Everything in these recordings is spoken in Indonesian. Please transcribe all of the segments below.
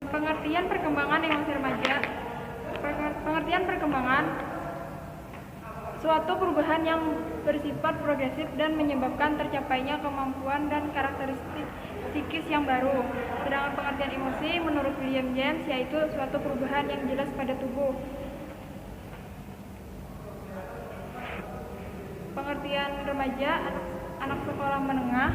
Pengertian perkembangan emosi remaja. Pengertian perkembangan suatu perubahan yang bersifat progresif dan menyebabkan tercapainya kemampuan dan karakteristik psikis yang baru. Sedangkan pengertian emosi menurut William James yaitu suatu perubahan yang jelas pada tubuh. Pengertian remaja, anak sekolah menengah.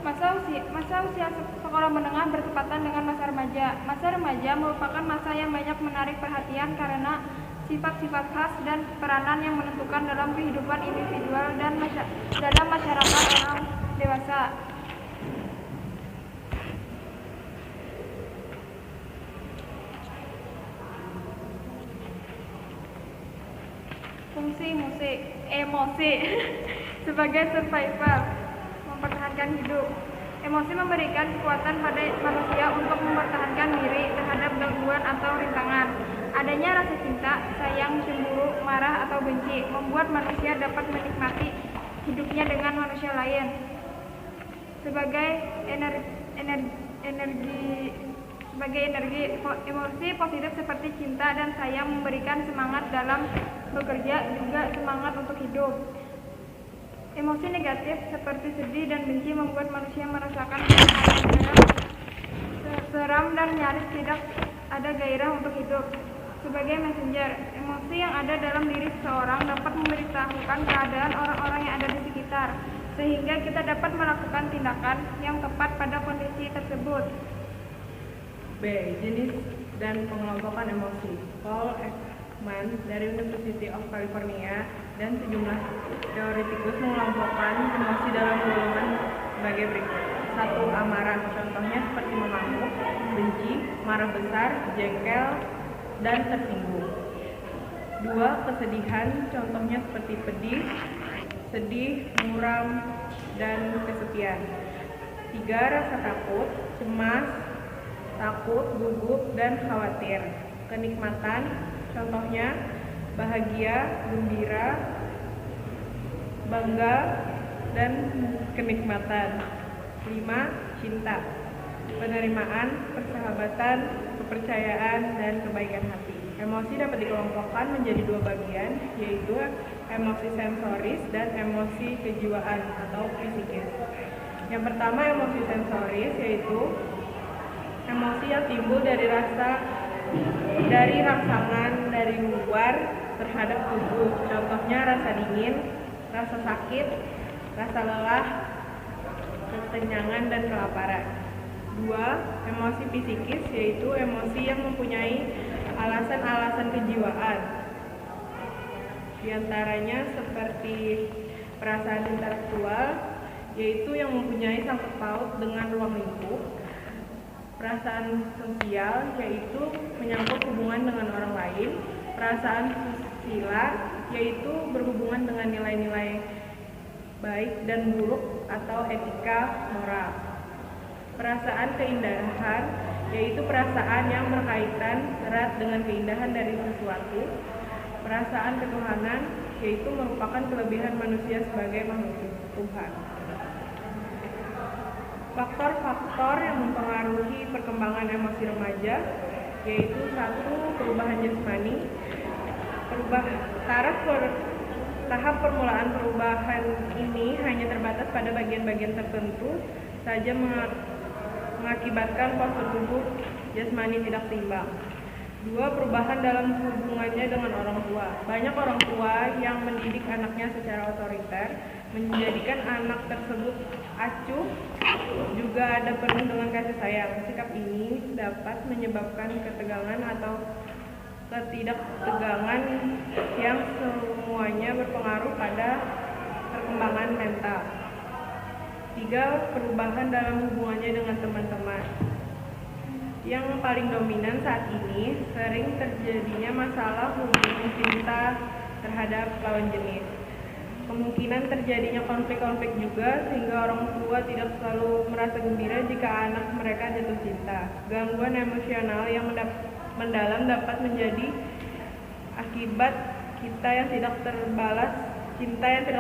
Masa usia sekolah menengah bertepatan dengan masa remaja. Masa remaja merupakan masa yang banyak menarik perhatian karena sifat-sifat khas dan peranan yang menentukan dalam kehidupan individual dan dalam masyarakat orang dewasa. Fungsi emosi sebagai survival, mempertahankan hidup. Emosi memberikan kekuatan pada manusia untuk mempertahankan diri terhadap gangguan atau rintangan. Adanya rasa cinta, sayang, cemburu, marah, atau benci membuat manusia dapat menikmati hidupnya dengan manusia lain. Sebagai energi, emosi positif seperti cinta dan sayang memberikan semangat dalam bekerja, juga semangat untuk hidup. Emosi negatif seperti sedih dan benci membuat manusia merasakan seram dan nyaris tidak ada gairah untuk hidup. Sebagai messenger, emosi yang ada dalam diri seseorang dapat memberitahukan keadaan orang-orang yang ada di sekitar, sehingga kita dapat melakukan tindakan yang tepat pada kondisi tersebut. B. Jenis dan pengelompokan emosi. Paul Ekman dari University of California dan sejumlah teoretikus mengelompokkan emosi dalam golongan sebagai berikut. 1. Amarah, contohnya seperti mengamuk, benci, marah besar, jengkel, dan tersinggung. 2. Kesedihan, contohnya seperti pedih, sedih, muram, dan kesepian. 3. Rasa takut, cemas, takut, gugup, dan khawatir. Kenikmatan, contohnya bahagia, gembira, bangga, dan kenikmatan. 5. Cinta, penerimaan, persahabatan, kepercayaan, dan kebaikan hati. Emosi dapat dikelompokkan menjadi dua bagian, yaitu emosi sensoris dan emosi kejiwaan atau psikis. Yang pertama, emosi sensoris, yaitu emosi yang timbul dari rangsangan dari luar terhadap tubuh. Contohnya rasa dingin, rasa sakit, rasa lelah, kekenyangan, dan kelaparan. 2. Emosi psikis, yaitu emosi yang mempunyai alasan-alasan kejiwaan. Di antaranya seperti perasaan intelektual, yaitu yang mempunyai sangkut paut dengan ruang lingkup. Perasaan sosial, yaitu menyangkut hubungan dengan orang lain. Perasaan susila, yaitu berhubungan dengan nilai-nilai baik dan buruk atau etika moral. Perasaan keindahan, yaitu perasaan yang berkaitan erat dengan keindahan dari sesuatu. Perasaan ketuhanan, yaitu merupakan kelebihan manusia sebagai makhluk Tuhan. Faktor-faktor yang mempengaruhi perkembangan emosi remaja yaitu 1. Perubahan jasmani. Tahap permulaan perubahan ini hanya terbatas pada bagian-bagian tertentu saja mengakibatkan postur tubuh jasmani tidak seimbang. 2. Perubahan dalam hubungannya dengan orang tua. Banyak orang tua yang mendidik anaknya secara otoriter, menjadikan anak tersebut acuh, juga ada penuh dengan kasih sayang. Sikap ini dapat menyebabkan ketegangan atau ketidaktegangan yang semuanya berpengaruh pada perkembangan mental. 3. Perubahan dalam hubungannya dengan teman-teman. Yang paling dominan saat ini sering terjadinya masalah hubungan cinta terhadap lawan jenis. Kemungkinan terjadinya konflik-konflik juga sehingga orang tua tidak selalu merasa gembira jika anak mereka jatuh cinta. Gangguan emosional yang mendalam dapat menjadi akibat cinta yang tidak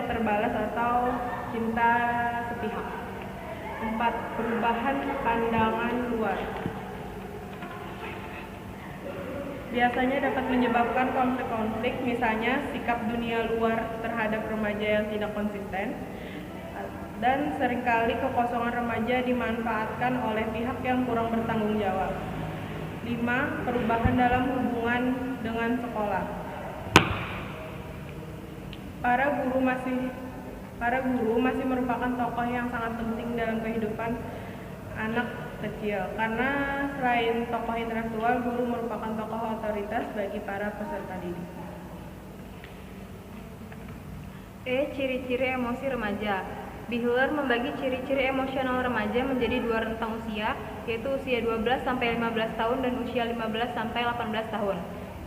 terbalas atau cinta sepihak. 4. Perubahan pandangan luar. Biasanya dapat menyebabkan konflik-konflik, misalnya sikap dunia luar terhadap remaja yang tidak konsisten, dan seringkali kekosongan remaja dimanfaatkan oleh pihak yang kurang bertanggung jawab. 5. Perubahan dalam hubungan dengan sekolah. Para guru masih merupakan tokoh yang sangat penting dalam kehidupan anak kecil, karena selain tokoh intelektual, guru merupakan tokoh otoritas bagi para peserta didik. Ciri-ciri emosi remaja. Bihler membagi ciri-ciri emosional remaja menjadi 2 rentang usia, yaitu usia 12-15 tahun dan usia 15-18 tahun.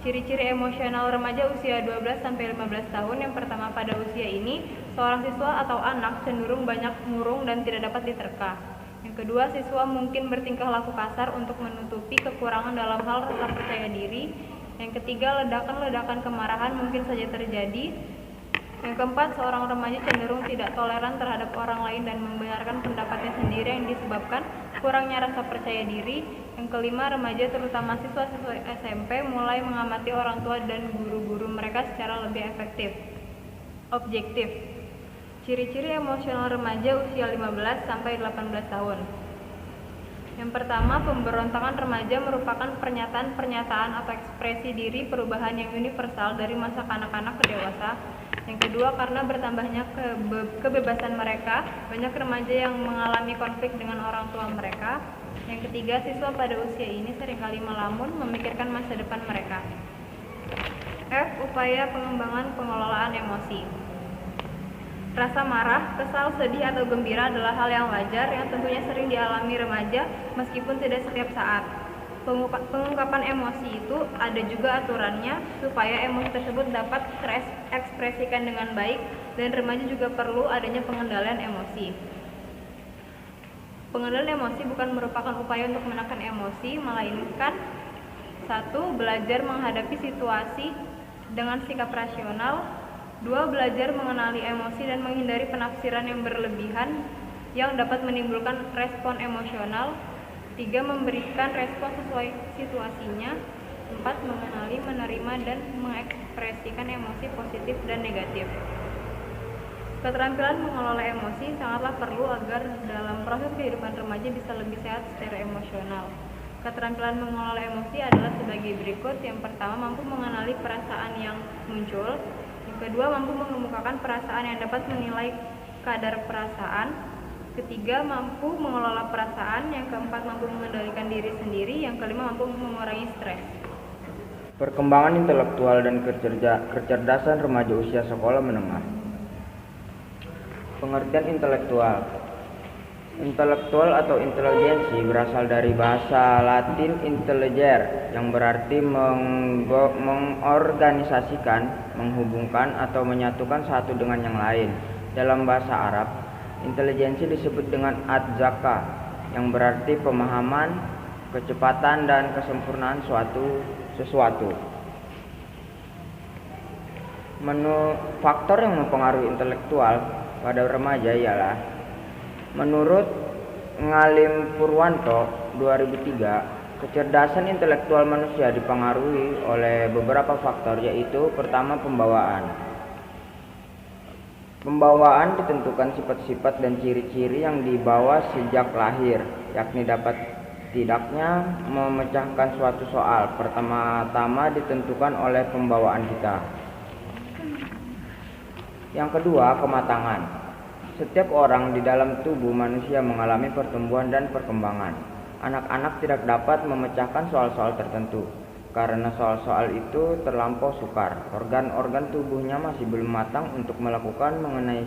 Ciri-ciri emosional remaja usia 12-15 tahun. Yang pertama, pada usia ini, seorang siswa atau anak cenderung banyak murung dan tidak dapat diterka. Yang kedua, siswa mungkin bertingkah laku kasar untuk menutupi kekurangan dalam hal rasa percaya diri. Yang ketiga, ledakan-ledakan kemarahan mungkin saja terjadi. Yang keempat, seorang remaja cenderung tidak toleran terhadap orang lain dan membenarkan pendapatnya sendiri yang disebabkan kurangnya rasa percaya diri. Yang kelima, remaja terutama siswa-siswa SMP mulai mengamati orang tua dan guru-guru mereka secara lebih objektif. Ciri-ciri emosional remaja usia 15-18 tahun. Yang pertama, pemberontakan remaja merupakan pernyataan-pernyataan atau ekspresi diri perubahan yang universal dari masa kanak-kanak ke dewasa. Yang kedua, karena bertambahnya kebebasan mereka, banyak remaja yang mengalami konflik dengan orang tua mereka. Yang ketiga, siswa pada usia ini seringkali melamun memikirkan masa depan mereka. Upaya pengembangan pengelolaan emosi. Rasa marah, kesal, sedih, atau gembira adalah hal yang wajar yang tentunya sering dialami remaja meskipun tidak setiap saat. Pengungkapan emosi itu ada juga aturannya supaya emosi tersebut dapat terekspresikan dengan baik, dan remaja juga perlu adanya pengendalian emosi. Pengendalian emosi bukan merupakan upaya untuk menekan emosi, melainkan 1. Belajar menghadapi situasi dengan sikap rasional. 2. Belajar mengenali emosi dan menghindari penafsiran yang berlebihan yang dapat menimbulkan respon emosional. 3. Memberikan respon sesuai situasinya. 4. Mengenali, menerima, dan mengekspresikan emosi positif dan negatif. Keterampilan mengelola emosi sangatlah perlu agar dalam proses kehidupan remaja bisa lebih sehat secara emosional. Keterampilan mengelola emosi adalah sebagai berikut. Yang pertama, mampu mengenali perasaan yang muncul. Yang kedua, mampu mengemukakan perasaan yang dapat menilai kadar perasaan. Ketiga, mampu mengelola perasaan. Yang keempat, mampu mengendalikan diri sendiri. Yang kelima, mampu mengurangi stres. Perkembangan intelektual dan kecerdasan remaja usia sekolah menengah. Pengertian intelektual. Intelektual atau intelijensi berasal dari bahasa Latin intelligere yang berarti mengorganisasikan, menghubungkan, atau menyatukan satu dengan yang lain. Dalam bahasa Arab, intelijensi disebut dengan adzaka yang berarti pemahaman, kecepatan, dan kesempurnaan sesuatu. Faktor yang mempengaruhi intelektual pada remaja ialah, menurut Ngalim Purwanto 2003, kecerdasan intelektual manusia dipengaruhi oleh beberapa faktor, yaitu pertama, pembawaan. Pembawaan ditentukan sifat-sifat dan ciri-ciri yang dibawa sejak lahir, yakni dapat tidaknya memecahkan suatu soal. Pertama-tama ditentukan oleh pembawaan kita. Yang kedua, kematangan. Setiap orang di dalam tubuh manusia mengalami pertumbuhan dan perkembangan. Anak-anak tidak dapat memecahkan soal-soal tertentu karena soal-soal itu terlampau sukar. Organ-organ tubuhnya masih belum matang untuk melakukan mengenai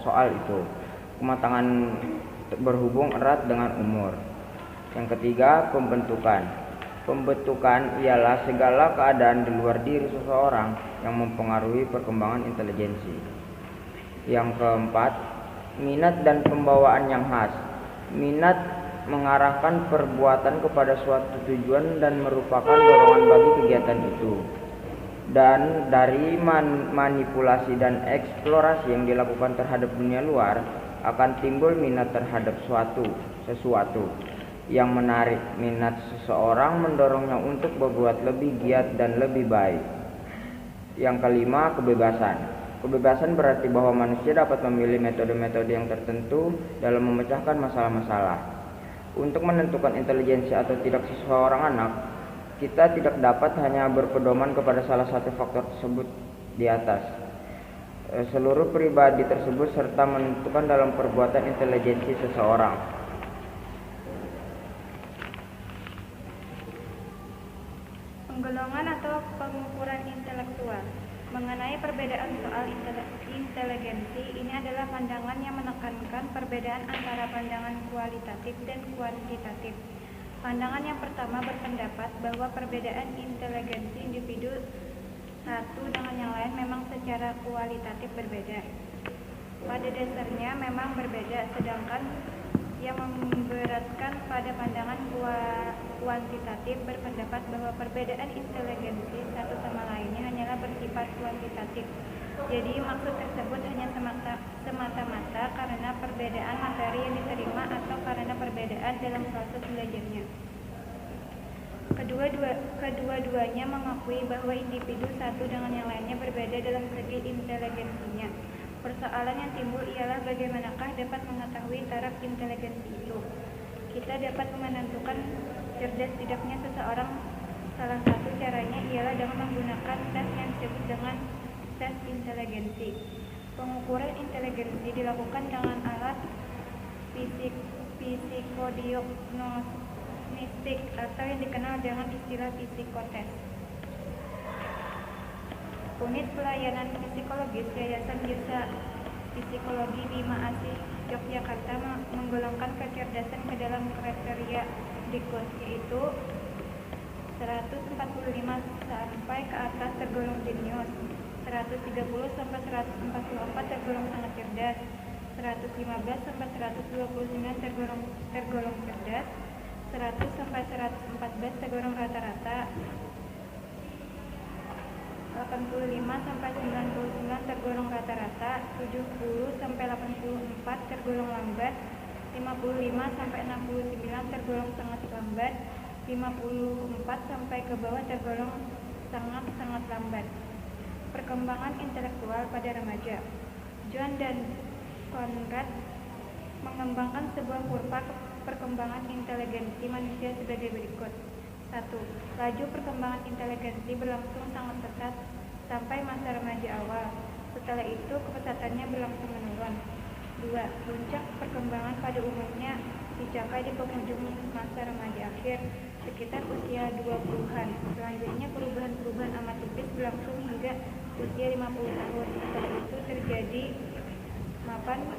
soal itu. Kematangan berhubung erat dengan umur. Yang ketiga, pembentukan. Pembentukan ialah segala keadaan di luar diri seseorang yang mempengaruhi perkembangan intelijensi. Yang keempat, minat dan pembawaan yang khas. Minat mengarahkan perbuatan kepada suatu tujuan dan merupakan dorongan bagi kegiatan itu. Dan dari manipulasi dan eksplorasi yang dilakukan terhadap dunia luar, akan timbul minat terhadap sesuatu yang menarik. Minat seseorang mendorongnya untuk berbuat lebih giat dan lebih baik. Yang kelima, kebebasan. Kebebasan berarti bahwa manusia dapat memilih metode-metode yang tertentu dalam memecahkan masalah-masalah. Untuk menentukan inteligensi atau tidak seseorang anak, kita tidak dapat hanya berpedoman kepada salah satu faktor tersebut di atas. Seluruh pribadi tersebut serta menentukan dalam perbuatan inteligensi seseorang. Penggolongan atau pengukuran intelektual. Mengenai perbedaan soal inteligensi, ini adalah pandangan yang menekankan perbedaan antara pandangan kualitatif dan kuantitatif. Pandangan yang pertama berpendapat bahwa perbedaan inteligensi individu satu dengan yang lain memang secara kualitatif berbeda. Pada dasarnya memang berbeda, sedangkan yang memberatkan pada pandangan kuantitatif berpendapat bahwa perbedaan inteligensi satu sama lainnya hanyalah bersifat kuantitatif. Jadi maksud tersebut hanya semata-mata karena perbedaan materi yang diterima atau karena perbedaan dalam proses belajarnya. Kedua-duanya mengakui bahwa individu satu dengan yang lainnya berbeda dalam segi inteligensinya. Persoalan yang timbul ialah bagaimanakah dapat mengetahui taraf inteligensi itu. Kita dapat menentukan cerdas tidaknya seseorang. Salah satu caranya ialah dengan menggunakan tes yang disebut dengan tes inteligensi. Pengukuran inteligensi dilakukan dengan alat psikodiagnostik atau yang dikenal dengan istilah psikotes. Unit Pelayanan Psikologis Yayasan Jasa Psikologi Bima Asih Yogyakarta menggolongkan kecerdasan ke dalam kriteria berikut, yaitu 145 sampai ke atas tergolong jenius, 130 sampai 144 tergolong sangat cerdas, 115 sampai 129 tergolong cerdas, 100 sampai 114 tergolong rata-rata, 85 sampai 99 tergolong rata-rata, 70 sampai 84 tergolong lambat, 55 sampai 69 tergolong sangat lambat, 54 sampai ke bawah tergolong sangat-sangat lambat. Perkembangan intelektual pada remaja. John dan Conrad mengembangkan sebuah kurva perkembangan inteligensi manusia sebagai berikut. 1. Laju perkembangan inteligensi berlangsung sangat pesat sampai masa remaja awal. Setelah itu kepesatannya berlangsung menurun. 2. Puncak perkembangan pada umumnya dicapai di penghujung masa remaja akhir, sekitar usia 20-an. Selanjutnya perubahan-perubahan amat tipis berlangsung hingga usia 50 tahun. Setelah itu terjadi mapan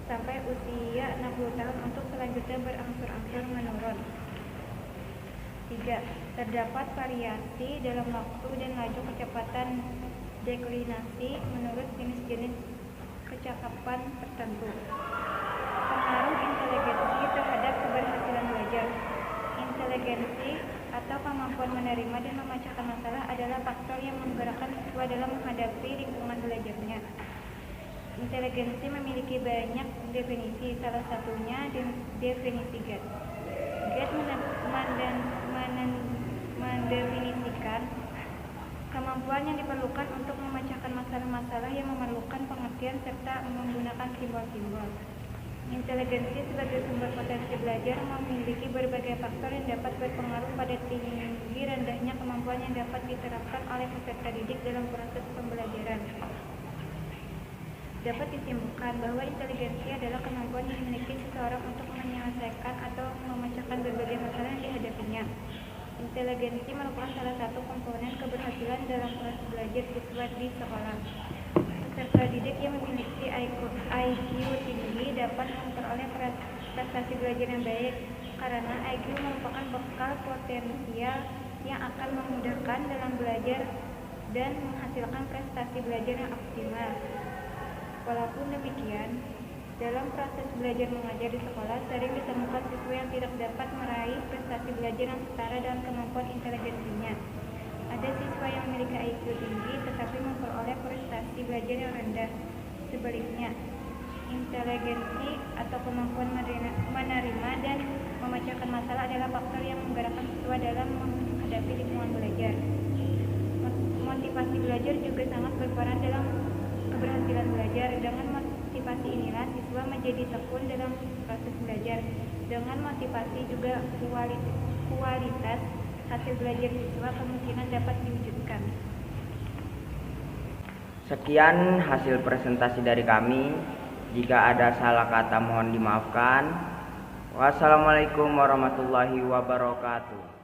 sampai usia 60 tahun untuk selanjutnya berangsur-angsur menurun. 3. Terdapat variasi dalam waktu dan laju kecepatan deklinasi menurut jenis-jenis kecakapan tertentu. Pengaruh inteligensi terhadap keberhasilan belajar. Inteligensi atau kemampuan menerima dan memecahkan masalah adalah faktor yang menggerakkan siswa dalam menghadapi lingkungan belajarnya. Inteligensi memiliki banyak definisi, salah satunya definisi Gates. Gates mendefinisikan kemampuan yang diperlukan untuk memecahkan masalah-masalah yang memerlukan pengertian serta menggunakan simbol-simbol. Inteligensi sebagai sumber potensi belajar memiliki berbagai faktor yang dapat berpengaruh pada tinggi rendahnya kemampuan yang dapat diterapkan oleh peserta didik dalam proses pembelajaran. Dapat disimpulkan bahwa inteligensi adalah kemampuan yang dimiliki seseorang untuk menyelesaikan atau memecahkan berbagai masalah yang dihadapinya. Inteligensi merupakan salah satu komponen keberhasilan dalam proses belajar siswa di sekolah. Peserta didik yang memiliki IQ tinggi dapat memperoleh prestasi belajar yang baik karena IQ merupakan bekal potensial yang akan memudahkan dalam belajar dan menghasilkan prestasi belajar yang optimal. Walaupun demikian, dalam proses belajar mengajar di sekolah sering ditemukan siswa yang tidak dapat meraih prestasi belajar yang setara dengan kemampuan inteligensinya. Ada siswa yang memiliki IQ tinggi tetapi memperoleh prestasi belajar yang rendah. Sebaliknya, inteligensi atau kemampuan menerima dan memecahkan masalah adalah faktor yang menggerakkan siswa dalam menghadapi lingkungan belajar. Motivasi belajar juga sangat berperan dalam keberhasilan belajar. Dengan motivasi inilah siswa menjadi tekun dalam proses belajar. Dengan motivasi juga kualitas hasil belajar siswa kemungkinan dapat diwujudkan. Sekian hasil presentasi dari kami. Jika ada salah kata mohon dimaafkan. Wassalamualaikum warahmatullahi wabarakatuh.